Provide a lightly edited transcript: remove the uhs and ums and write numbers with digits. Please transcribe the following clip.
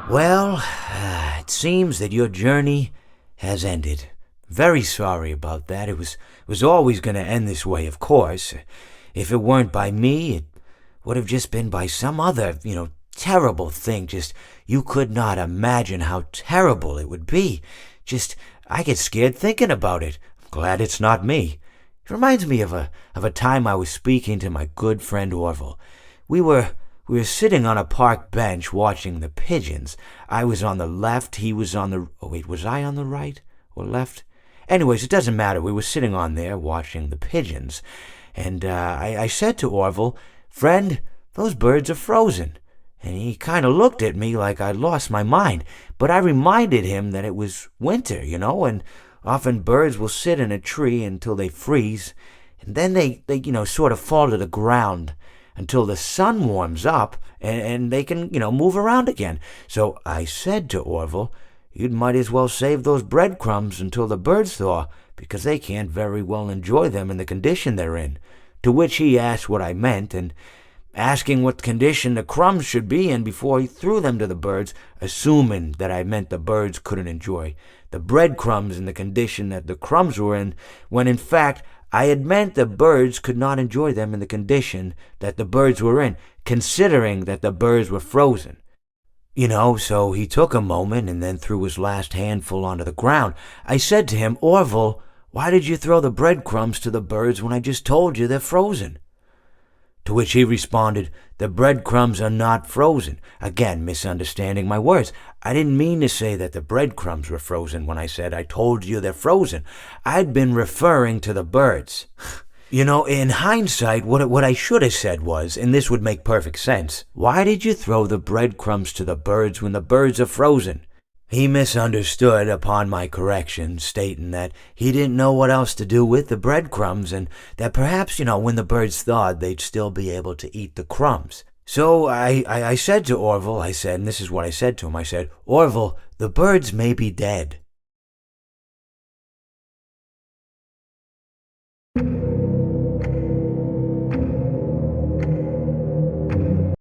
Well, it seems that your journey has ended. Very sorry about that. It was always going to end this way, of course. If it weren't by me, it would have just been by some other, terrible thing. Just, you could not imagine how terrible it would be. Just, I get scared thinking about it. I'm glad it's not me. It reminds me of a time I was speaking to my good friend Orville. We were we were sitting on a park bench watching the pigeons. I was on the left, he was on the... Oh, wait, was I on the right or left? Anyways, it doesn't matter. We were sitting on there watching the pigeons. And I said to Orville, "Friend, those birds are frozen." And he kind of looked at me like I'd lost my mind. But I reminded him that it was winter, and often birds will sit in a tree until they freeze. And then they sort of fall to the ground until the sun warms up and they can, move around again. So I said to Orville, "You might as well save those breadcrumbs until the birds thaw, because they can't very well enjoy them in the condition they're in." To which he asked what I meant, and asking what condition the crumbs should be in before he threw them to the birds, assuming that I meant the birds couldn't enjoy the breadcrumbs in the condition that the crumbs were in, when in fact I had meant the birds could not enjoy them in the condition that the birds were in, considering that the birds were frozen. So he took a moment and then threw his last handful onto the ground. I said to him, "Orville, why did you throw the breadcrumbs to the birds when I just told you they're frozen?" To which he responded, "The breadcrumbs are not frozen." Again, misunderstanding my words. I didn't mean to say that the breadcrumbs were frozen when I said I told you they're frozen. I'd been referring to the birds. In hindsight, what I should have said was, and this would make perfect sense, "Why did you throw the breadcrumbs to the birds when the birds are frozen?" He misunderstood upon my correction, stating that he didn't know what else to do with the breadcrumbs, and that perhaps, when the birds thawed, they'd still be able to eat the crumbs. So I said to Orville, and this is what I said to him, I said, "Orville, the birds may be dead."